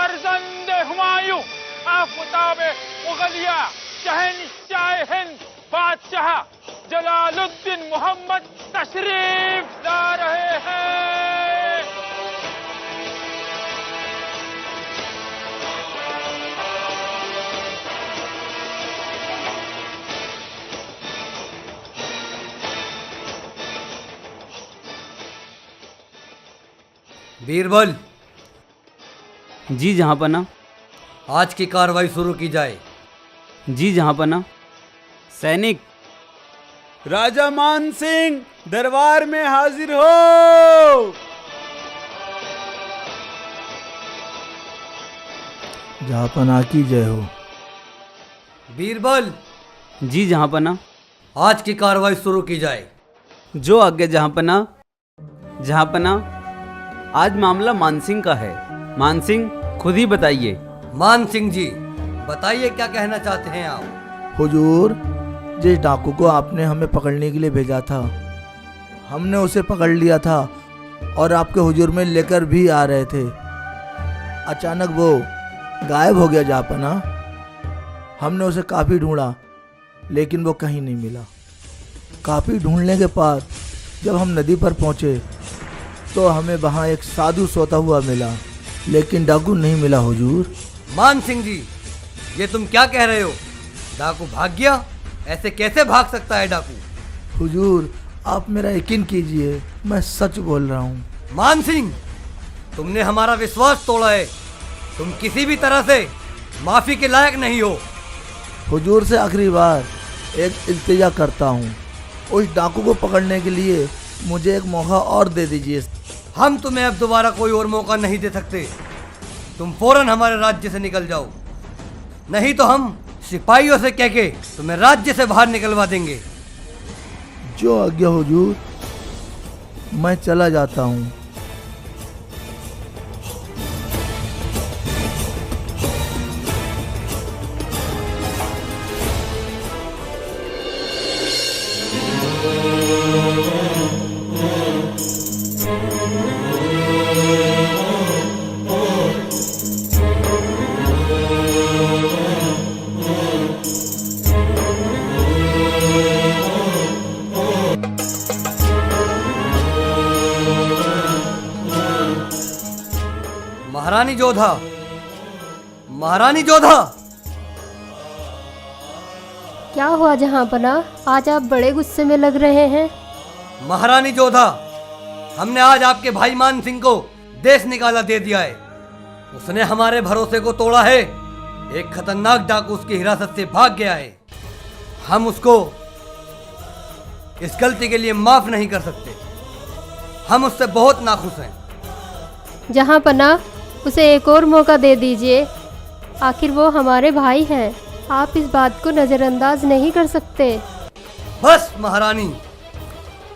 फर्जंद हुमायूं आफताब मुगलिया शहंशाह हिंद बादशाह जलालुद्दीन मोहम्मद तशरीफ ला रहे हैं। बीरबल। जी जहाँपना। आज की कार्रवाई शुरू की जाए। जी जहाँपना। सैनिक। राजा मान सिंह दरबार में हाजिर हो। जहाँपना की जय हो। बीरबल। जी जहाँपना। आज की कार्रवाई शुरू की जाए। जो आज्ञा जहाँपना। जहाँपना, आज मामला मानसिंह का है। मानसिंह खुद ही बताइए। मान सिंह जी, बताइए क्या कहना चाहते हैं आप। हुजूर, जिस डाकू को आपने हमें पकड़ने के लिए भेजा था, हमने उसे पकड़ लिया था और आपके हुजूर में लेकर भी आ रहे थे। अचानक वो गायब हो गया जहाँपना। हमने उसे काफ़ी ढूंढा लेकिन वो कहीं नहीं मिला। काफ़ी ढूंढने के बाद जब हम नदी पर पहुँचे तो हमें वहाँ एक साधु सोता हुआ मिला, लेकिन डाकू नहीं मिला हुजूर। मान सिंह जी, ये तुम क्या कह रहे हो? डाकू भाग गया? ऐसे कैसे भाग सकता है डाकू? हुजूर, आप मेरा यकीन कीजिए, मैं सच बोल रहा हूँ। मान सिंह, तुमने हमारा विश्वास तोड़ा है। तुम किसी भी तरह से माफी के लायक नहीं हो। हुजूर से आखिरी बार एक इल्तिजा करता हूँ, उस डाकू को पकड़ने के लिए मुझे एक मौका और दे दीजिए। हम तुम्हें अब दोबारा कोई और मौका नहीं दे सकते। तुम फौरन हमारे राज्य से निकल जाओ, नहीं तो हम सिपाहियों से कह के तुम्हें राज्य से बाहर निकलवा देंगे। जो आज्ञा हुजूर, मैं चला जाता हूँ। महारानी जोधा, महारानी जोधा। क्या हुआ जहाँपना? आज आप बड़े गुस्से में लग रहे हैं। महारानी जोधा, हमने आज आपके भाई मान सिंह को देश निकाला दे दिया है। उसने हमारे भरोसे को तोड़ा है। एक खतरनाक डाकू उसकी हिरासत से भाग गया है। हम उसको इस गलती के लिए माफ नहीं कर सकते। हम उससे बहुत नाखुश हैं। जहाँपना, उसे एक और मौका दे दीजिए। आखिर वो हमारे भाई हैं। आप इस बात को नज़रअंदाज नहीं कर सकते। बस महारानी,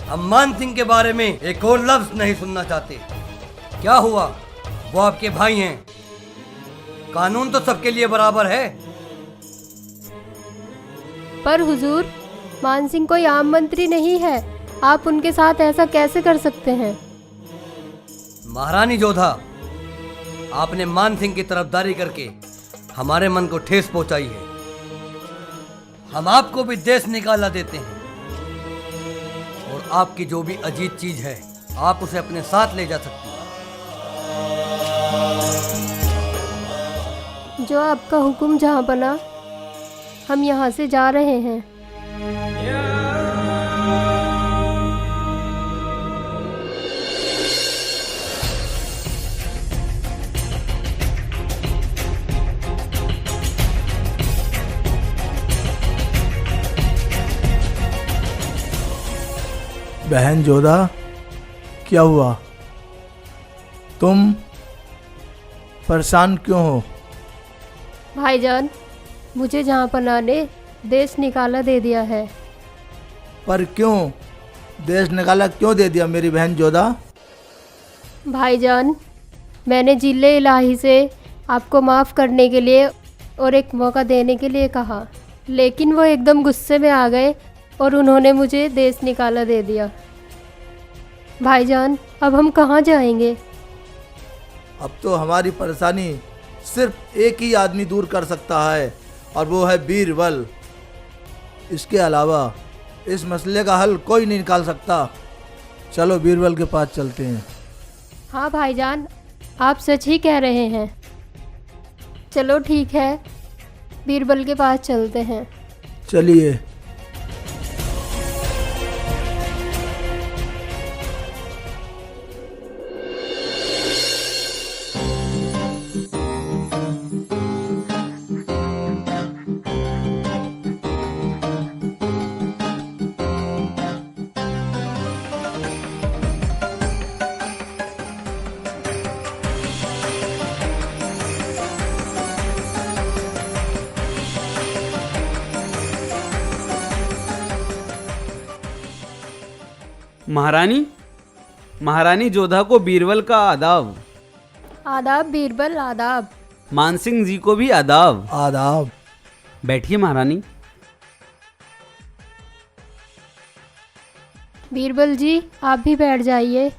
हम मान सिंह के बारे में एक और लफ्ज नहीं सुनना चाहते। क्या हुआ? वो आपके भाई हैं। कानून तो सबके लिए बराबर है। पर हुजूर, मान सिंह कोई आम मंत्री नहीं है। आप उनके साथ ऐसा कैसे कर सकते हैं? महारानी जोधा, आपने मान सिंह की तरफदारी करके हमारे मन को ठेस पहुंचाई है। हम आपको भी देश निकाला देते हैं और आपकी जो भी अजीत चीज है आप उसे अपने साथ ले जा सकती हैं। जो आपका हुक्म जहाँपना। हम यहाँ से जा रहे हैं। बहन जोधा, क्या हुआ? तुम परेशान क्यों हो? भाईजान, मुझे जहाँपना ने देश निकाला दे दिया है। पर क्यों? देश निकाला क्यों दे दिया मेरी बहन जोधा? भाईजान, मैंने जिले इलाही से आपको माफ़ करने के लिए और एक मौका देने के लिए कहा, लेकिन वो एकदम गुस्से में आ गए और उन्होंने मुझे देश निकाला दे दिया। भाईजान, अब हम कहाँ जाएंगे? अब तो हमारी परेशानी सिर्फ एक ही आदमी दूर कर सकता है और वो है बीरबल। इसके अलावा इस मसले का हल कोई नहीं निकाल सकता। चलो बीरबल के पास चलते हैं। हाँ भाईजान, आप सच ही कह रहे हैं। चलो ठीक है, बीरबल के पास चलते हैं। चलिए। महारानी, महारानी जोधा को बीरबल का आदाब। आदाब बीरबल, आदाब। मानसिंह जी को भी आदाब। आदाब। बैठिए महारानी। बीरबल जी, आप भी बैठ जाइए।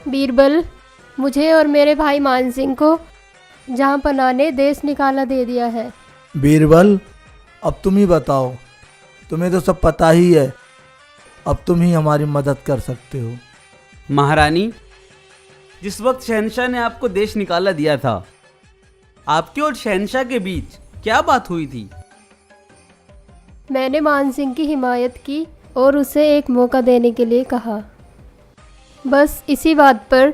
बीरबल, मुझे और मेरे भाई मानसिंह को जहाँ पनाह ने देश निकाला दे दिया है। बीरबल, अब तुम ही बताओ, तुम्हें तो सब पता ही है। अब तुम ही हमारी मदद कर सकते हो। महारानी, जिस वक्त शहंशाह ने आपको देश निकाला दिया था, आपके और शहंशाह के बीच क्या बात हुई थी? मैंने मानसिंह की हिमायत की और उसे एक मौका देने के लिए कहा। बस इसी बात पर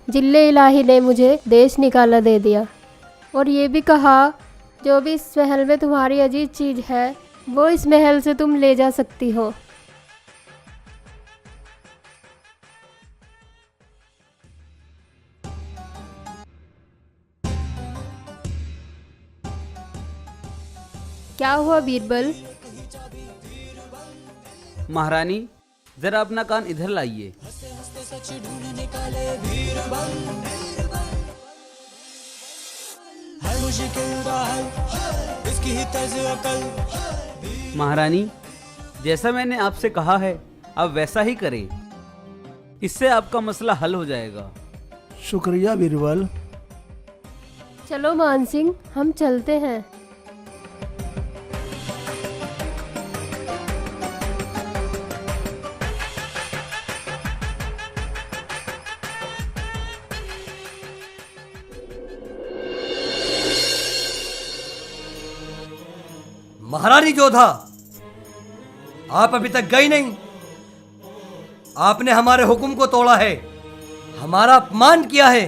जिले इलाही ने मुझे देश निकाला दे दिया और ये भी कहा, जो भी इस महल में तुम्हारी अजीज चीज़ है वो इस महल से तुम ले जा सकती हो। क्या हुआ बीरबल? महारानी, जरा अपना कान इधर लाइए। महारानी, जैसा मैंने आपसे कहा है आप वैसा ही करें, इससे आपका मसला हल हो जाएगा। शुक्रिया बीरबल। चलो मानसिंह, हम चलते हैं। महारानी जोधा, आप अभी तक गई नहीं। आपने हमारे हुक्म को तोड़ा है, हमारा अपमान किया है।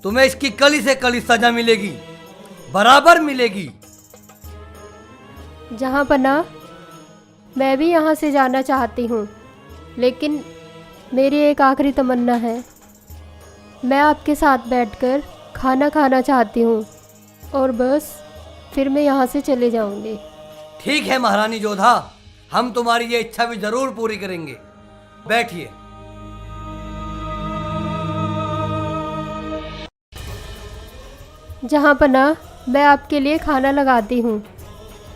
तुम्हें इसकी कड़ी से कड़ी सजा मिलेगी, बराबर मिलेगी। जहाँ पनाह, मैं भी यहाँ से जाना चाहती हूँ, लेकिन मेरी एक आखिरी तमन्ना है। मैं आपके साथ बैठकर खाना खाना चाहती हूँ और बस फिर मैं यहाँ से चले जाऊँगी। ठीक है महारानी जोधा, हम तुम्हारी ये इच्छा भी जरूर पूरी करेंगे। बैठिए। जहाँ पनाह, मैं आपके लिए खाना लगाती हूँ।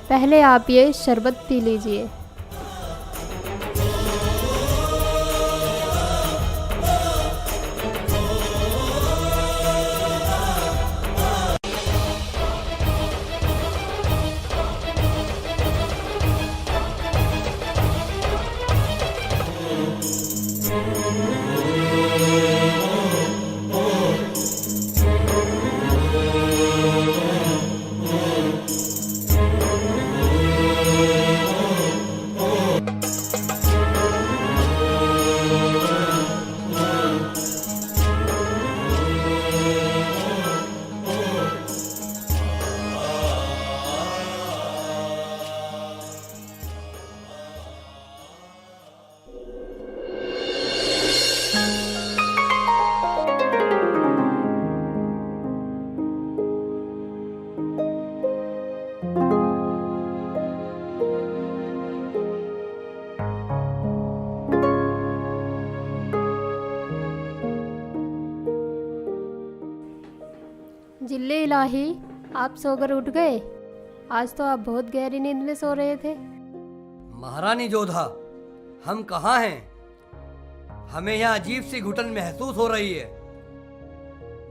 पहले आप ये शरबत पी लीजिए। जिले इलाही, आप सोकर उठ गए? आज तो आप बहुत गहरी नींद में सो रहे थे। महारानी जोधा, हम कहाँ हैं? हमें यहाँ अजीब सी घुटन महसूस हो रही है।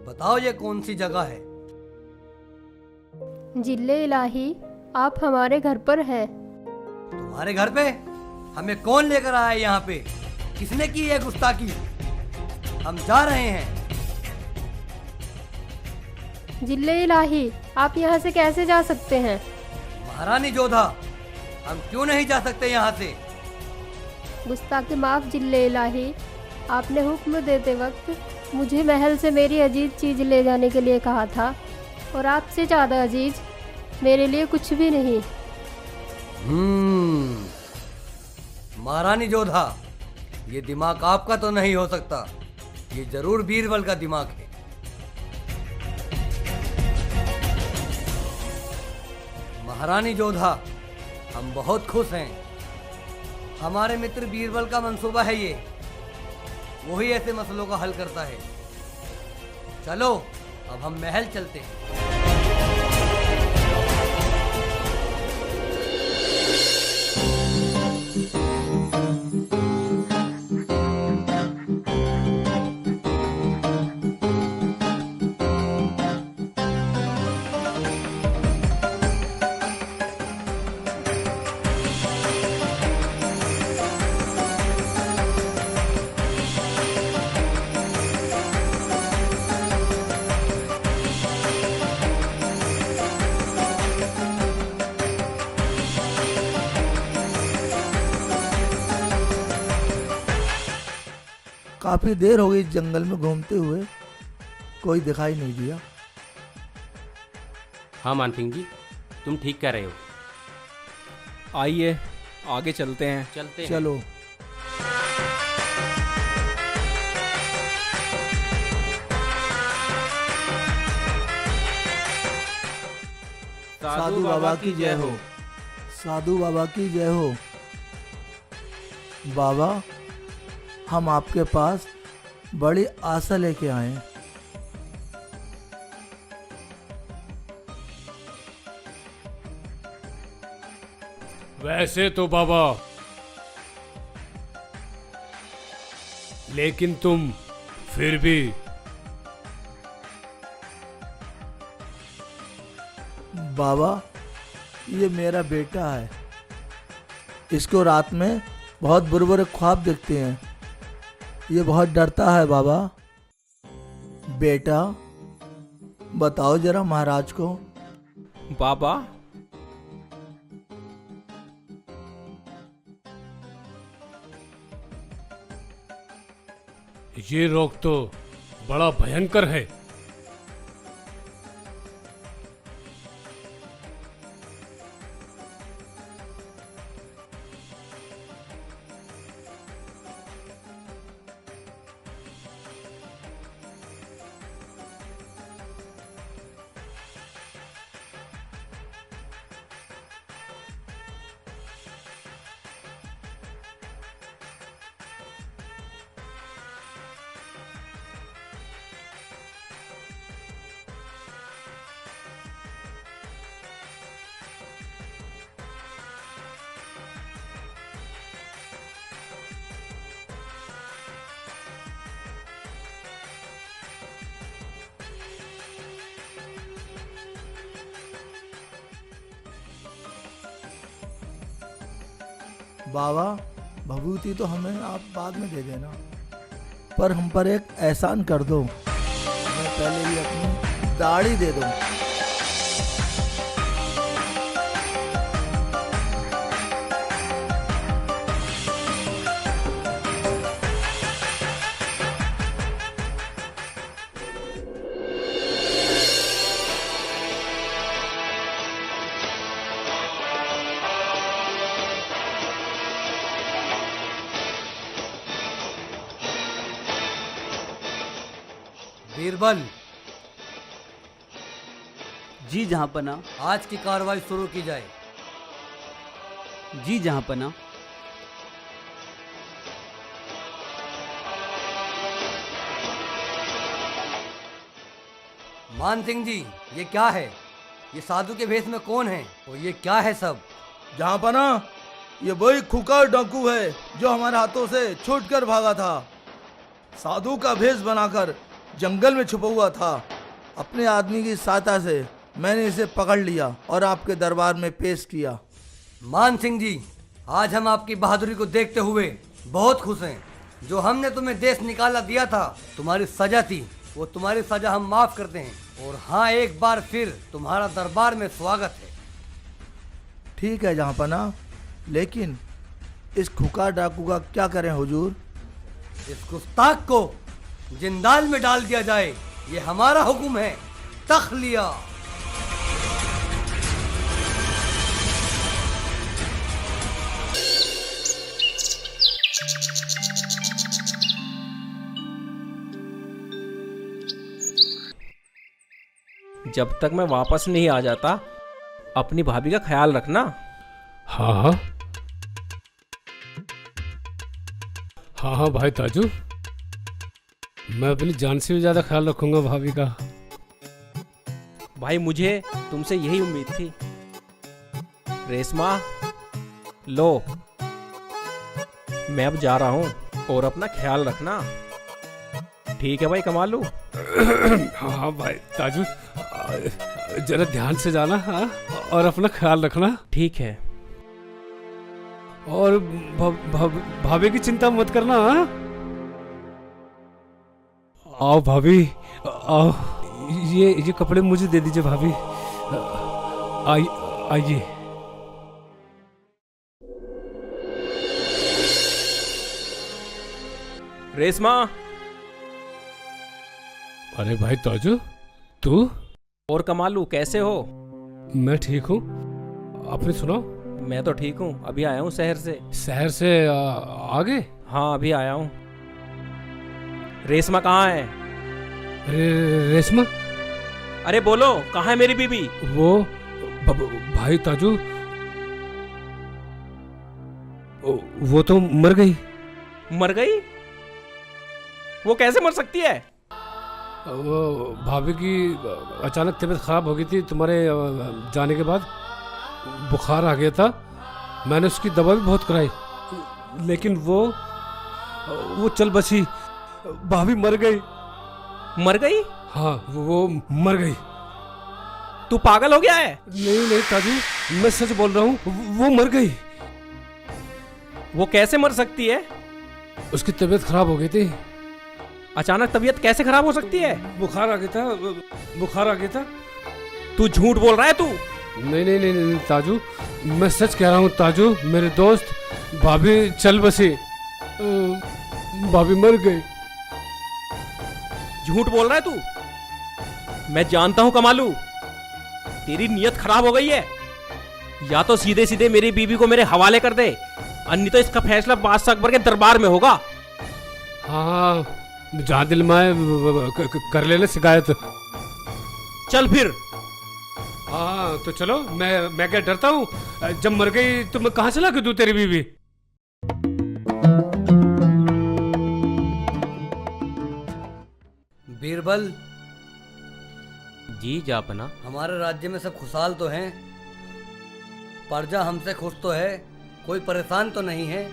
बताओ ये कौन सी जगह है? जिले इलाही, आप हमारे घर पर हैं। तुम्हारे घर पे? हमें कौन लेकर आया है यहाँ पे? किसने की है गुस्ताखी? हम जा रहे हैं। जिले इलाही, आप यहाँ से कैसे जा सकते हैं? महारानी जोधा, हम क्यों नहीं जा सकते यहाँ से? गुस्ताखी माफ जिले इलाही, आपने हुक्म देते वक्त मुझे महल से मेरी अजीज चीज़ ले जाने के लिए कहा था, और आपसे ज़्यादा अजीज मेरे लिए कुछ भी नहीं। महारानी जोधा, ये दिमाग आपका तो नहीं हो सकता, ये जरूर बीरबल का दिमाग है। महारानी जोधा, हम बहुत खुश हैं। हमारे मित्र बीरबल का मंसूबा है ये, वही ऐसे मसलों का हल करता है। चलो अब हम महल चलते हैं। काफी देर हो गई इस जंगल में घूमते हुए, कोई दिखाई नहीं दिया। हाँ मानसिंह जी, तुम ठीक कह रहे हो। आइए आगे चलते हैं। चलते हैं। चलो। साधु बाबा की जय हो। साधु बाबा की जय हो। बाबा, हम आपके पास बड़ी आशा लेके आए हैं। वैसे तो बाबा, लेकिन तुम फिर भी। बाबा, ये मेरा बेटा है। इसको रात में बहुत बुरे बुरे ख्वाब दिखते हैं। ये बहुत डरता है बाबा। बेटा, बताओ जरा महाराज को। बाबा, ये रोग तो बड़ा भयंकर है। बाबा, भभूति तो हमें आप बाद में दे देना, पर हम पर एक एहसान कर दो। हमें पहले भी अपनी दाढ़ी दे दो। बीरबल, जी जहाँपना। आज की कार्रवाई शुरू की जाए। जी जहाँपना। मान सिंह जी, ये क्या है? ये साधु के भेष में कौन है और ये क्या है सब? जहाँपना, ये वही खुकार डाकू है जो हमारे हाथों से छूट कर भागा था। साधु का भेष बनाकर जंगल में छुपा हुआ था। अपने आदमी की सहायता से मैंने इसे पकड़ लिया और आपके दरबार में पेश किया। मान सिंह जी, आज हम आपकी बहादुरी को देखते हुए बहुत खुश हैं। जो हमने तुम्हें देश निकाला दिया था, तुम्हारी सजा थी, वो तुम्हारी सजा हम माफ करते हैं। और हाँ, एक बार फिर तुम्हारा दरबार में स्वागत है। ठीक है जहाँपना, लेकिन इस खुकार डाकू का क्या करें हुजूर? इस गुस्ताख को जिंदाल में डाल दिया जाए, ये हमारा हुक्म है। तखलिया। जब तक मैं वापस नहीं आ जाता, अपनी भाभी का ख्याल रखना। हाँ हाँ हाँ हाँ भाई ताजू, मैं अपनी जान से भी ज्यादा ख्याल रखूंगा भाभी का। भाई मुझे तुमसे यही उम्मीद थी। रेशमा, लो, मैं अब जा रहा हूँ और अपना ख्याल रखना। ठीक है भाई कमालू। हाँ हाँ भाई ताजू, जरा ध्यान से जाना। हाँ, और अपना ख्याल रखना। ठीक है। और भाभी की चिंता मत करना। हाँ, आओ भाभी, आओ। ये कपड़े मुझे दे दीजिए भाभी। आइए। रेशमा। अरे भाई ताजू, तू? और कमालू कैसे हो? मैं ठीक हूँ, आपने सुनाओ? मैं तो ठीक हूँ, अभी आया हूँ शहर से। शहर से आ गए? हाँ अभी आया हूँ। रेशमा कहाँ है? रेशमा? अरे बोलो, कहाँ है मेरी बीबी? वो भाई ताजू, वो तो मर गई। मर गई? वो कैसे मर सकती है? वो भाभी की अचानक तबीयत खराब हो गई थी तुम्हारे जाने के बाद। बुखार आ गया था, मैंने उसकी दवा भी बहुत कराई, लेकिन वो चल बसी। भाभी मर गई। मर गई? हाँ, वो मर गई। तू पागल हो गया है? नहीं ताजू, मैं सच बोल रहा हूँ, वो मर गई। वो कैसे मर सकती है? उसकी तबीयत खराब हो गई थी। अचानक तबीयत कैसे खराब हो सकती है? बुखार आ गया था। तू झूठ बोल रहा है तू? नहीं ताजू, मैं सच कह रहा हूँ ताजू, मेरे दोस्त। भाभी चल बसी, भाभी मर गई। झूठ बोल रहा है तू? मैं जानता हूँ कमालू, तेरी नीयत खराब हो गई है। या तो सीधे सीधे मेरी बीबी को मेरे हवाले कर दे, अन्य तो इसका फैसला बादशाह अकबर के दरबार में होगा। हाँ, जहाँ दिल में कर लेना शिकायत। चल फिर। हाँ तो चलो। मैं क्या डरता हूँ? जब मर गई तो मैं कहाँ चला के दूँ तेरी बीवी? बीरबल जी जापना। हमारे राज्य में सब खुशहाल तो हैं, प्रजा हमसे खुश तो है, कोई परेशान तो नहीं है।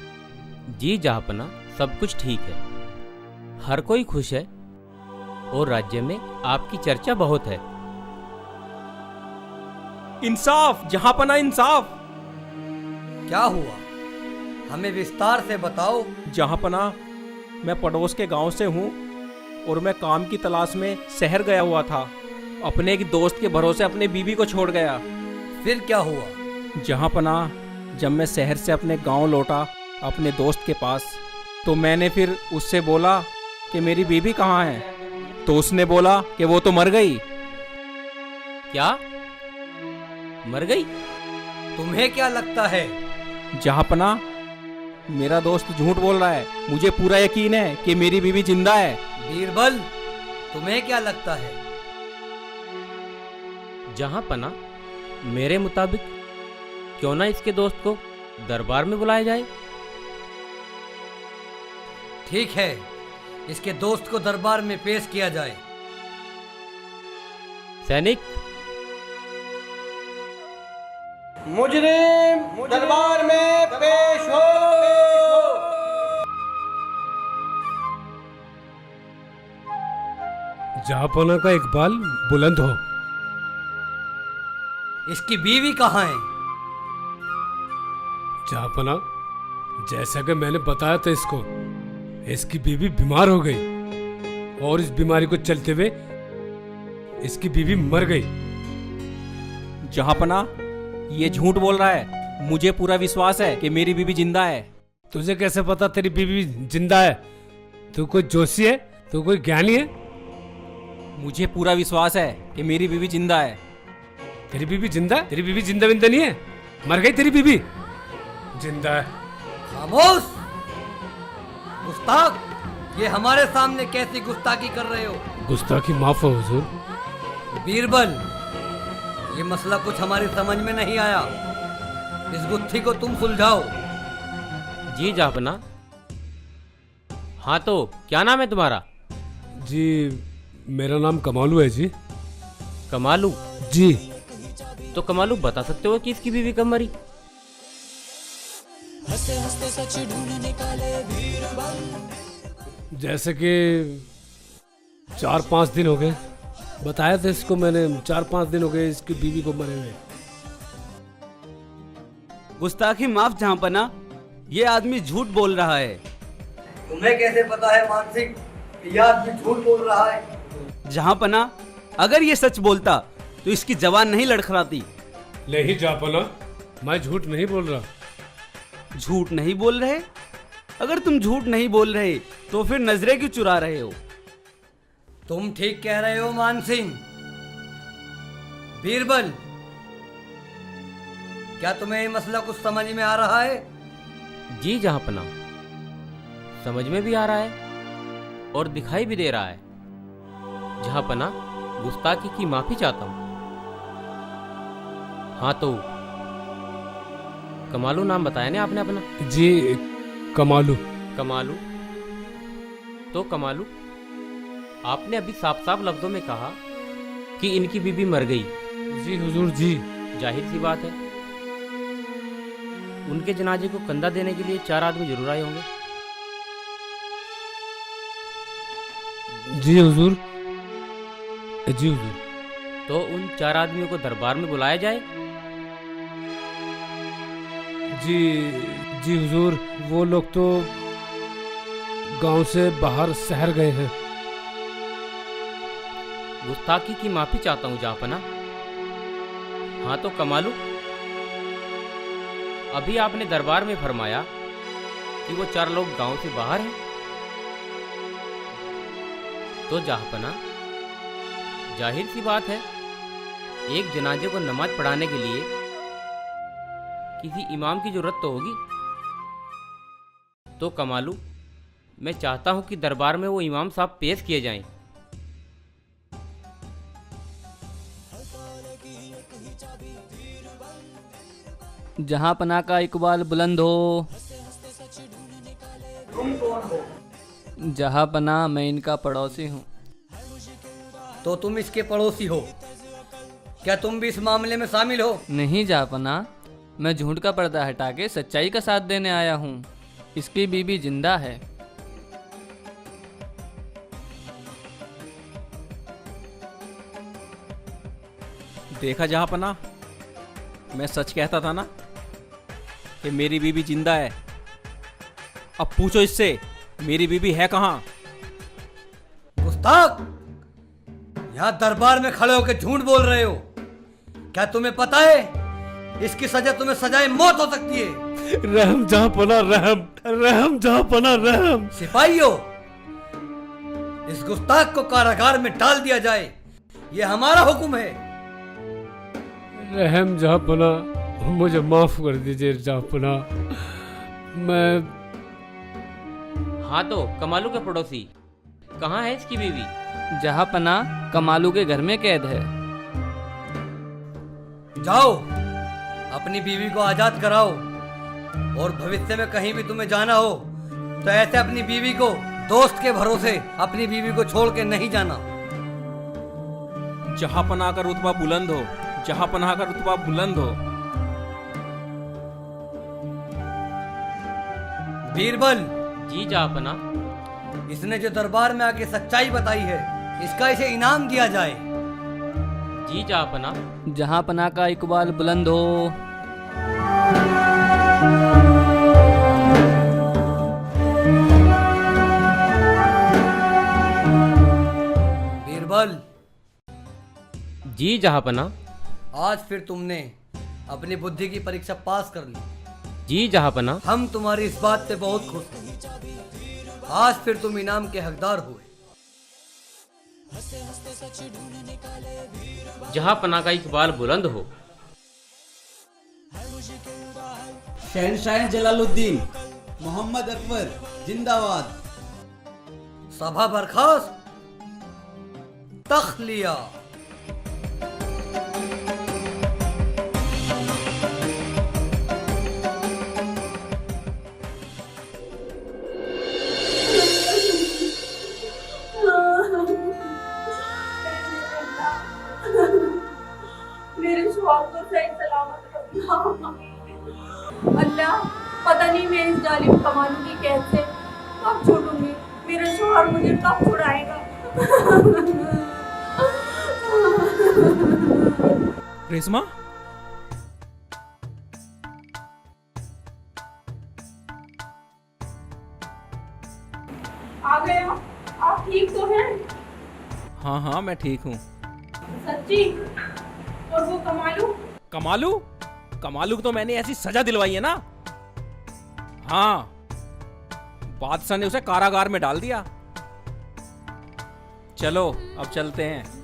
जी जापना, सब कुछ ठीक है, हर कोई खुश है और राज्य में आपकी चर्चा बहुत है। इंसाफ जहांपना, इंसाफ। क्या हुआ, हमें विस्तार से बताओ। जहांपना, मैं पड़ोस के गांव से हूँ और मैं काम की तलाश में शहर गया हुआ था। अपने एक दोस्त के भरोसे अपने बीवी को छोड़ गया। फिर क्या हुआ? जहांपना, जब मैं शहर से अपने गांव लौटा अपने दोस्त के पास, तो मैंने फिर उससे बोला कि मेरी बीवी कहाँ है, तो उसने बोला कि वो तो मर गई। क्या मर गई? तुम्हें क्या लगता है? जहांपना, मेरा दोस्त झूठ बोल रहा है, मुझे पूरा यकीन है कि मेरी बीवी जिंदा है। बीरबल, तुम्हें क्या लगता है? जहांपना, मेरे मुताबिक क्यों ना इसके दोस्त को दरबार में बुलाया जाए। ठीक है, इसके दोस्त को दरबार में पेश किया जाए। सैनिक, मुजरिम दरबार में पेश हो। जहापना का इकबाल बुलंद हो। इसकी बीवी कहाँ है? जहापना, जैसा कि मैंने बताया था इसको, इसकी बीवी बीमार हो गई और इस बीमारी को चलते हुए इसकी बीवी मर गई। जहापना, ये झूठ बोल रहा है। मुझे पूरा विश्वास है कि मेरी बीवी जिंदा है। तुझे कैसे पता तेरी बीवी जिंदा है? तू कोई जोशी है? तू कोई ज्ञानी है? मुझे पूरा विश्वास है कि मेरी बीवी जिंदा है। तेरी बीवी जिंदा है? तेरी बीवी जिंदा विंदा नहीं है, मर गई तेरी बीवी। जिंदा है। खामोश गुस्ताख, ये हमारे सामने कैसी गुस्ताखी कर रहे हो? गुस्ताखी माफ हो हुजूर। बीरबल, ये मसला कुछ हमारी समझ में नहीं आया। इस गुत्थी को तुम सुलझाओ। जी जहापना। हाँ तो क्या नाम है तुम्हारा? जी मेरा नाम कमालू है जी। कमालू? जी। तो कमालू बता सकते हो कि इसकी बीवी कब मरी? जैसे कि 4-5 दिन हो गए। बताया था इसको मैंने, 4-5 दिन हो गए इसकी बीवी को मरे हुए। गुस्ताखी माफ जहांपना, ये आदमी झूठ बोल रहा है। तुम्हें कैसे पता है मानसिक कि यह आदमी झूठ बोल रहा है? जहांपना, अगर ये सच बोलता तो इसकी जवान नहीं लड़खड़ाती। नहीं जहापना, मैं झूठ नहीं बोल रहा। झूठ नहीं बोल रहे? अगर तुम झूठ नहीं बोल रहे तो फिर नजरें क्यों चुरा रहे हो? तुम ठीक कह रहे हो मान सिंह। बीरबल, क्या तुम्हें ये मसला कुछ समझ में आ रहा है? जी जहापना, समझ में भी आ रहा है और दिखाई भी दे रहा है। जहापना, गुस्ताखी की माफी चाहता हूं। हाँ तो कमालू नाम बताया ना आपने अपना? जी कमालू। कमालू? तो कमालू, आपने अभी साफ साफ लफ्जों में कहा कि इनकी बीबी मर गई। जी हुजूर जी। जाहिर सी बात है, उनके जनाजे को कंधा देने के लिए 4 आदमी जरूर आए होंगे। जी हुजूर। जी हुजूर। तो उन 4 आदमियों को दरबार में बुलाया जाए। जी हुजूर, वो लोग तो गांव से बाहर शहर गए हैं। गुस्ताखी की माफी चाहता हूं जहापना। हाँ तो कमालू, अभी आपने दरबार में फरमाया कि वो 4 लोग गांव से बाहर हैं। तो जहापना, जाहिर सी बात है, एक जनाजे को नमाज पढ़ाने के लिए किसी इमाम की जरूरत तो होगी। तो कमालू, मैं चाहता हूं कि दरबार में वो इमाम साहब पेश किए जाएं। जहांपना का इकबाल बुलंद हो। जहांपना, मैं इनका पड़ोसी हूँ। तो तुम इसके पड़ोसी हो, क्या तुम भी इस मामले में शामिल हो? नहीं जहांपना, मैं झूठ का पर्दा हटा के सच्चाई का साथ देने आया हूँ। इसकी बीबी जिंदा है। देखा जहापना, मैं सच कहता था ना कि मेरी बीवी जिंदा है। अब पूछो इससे, मेरी बीवी है कहाँ? गुस्ताख, यहाँ दरबार में खड़े होकर झूठ बोल रहे हो। क्या तुम्हें पता है इसकी सजा तुम्हें सजाए मौत हो सकती है? रहम जहापना, रहम रहम जहापना, रहम। सिपाहियों, इस गुस्ताख को कारागार में डाल दिया जाए, ये हमारा हुक्म है। रहम जहापना, मुझे माफ कर दीजिए जहापना। मैं हाँ तो कमालू के पड़ोसी, कहाँ है इसकी बीवी? जहांपना, कमालू के घर में कैद है। जाओ, अपनी बीवी को आजाद कराओ और भविष्य में कहीं भी तुम्हें जाना हो तो ऐसे अपनी बीवी को दोस्त के भरोसे अपनी बीवी को छोड़ के नहीं जाना। जहांपना का रुतबा बुलंद हो। जहांपना का रुतबा बुलंद हो। बीरबल, जी जहांपना। इसने जो दरबार में आके सच्चाई बताई है इसका इसे इनाम दिया जाए। जी जहाँपना। जहाँ पना का इकबाल बुलंद हो। बीरबल, जी जहाँपना। आज फिर तुमने अपनी बुद्धि की परीक्षा पास कर ली। जी जहाँपना। हम तुम्हारी इस बात से बहुत खुश हैं। आज फिर तुम इनाम के हकदार हुए। जहाँपना का इकबाल बुलंद हो। शहनशाह जलालुद्दीन मोहम्मद अकबर जिंदाबाद। सभा बर्खास्त। तख्लिया। मेरे शौहर को सही सलामत रखना। अल्लाह, पता नहीं मैं इस जालिम कमालू की कैद से कब छूटूंगी। मेरा शौहर मुझे कब छुड़ाएगा। रेशमा, आ गए आप ठीक तो हैं? हाँ हाँ मैं ठीक हूँ। सच्ची? और वो कमालू? कमालू? कमालू को तो मैंने ऐसी सजा दिलवाई है ना। हाँ, बादशाह ने उसे कारागार में डाल दिया। चलो अब चलते हैं।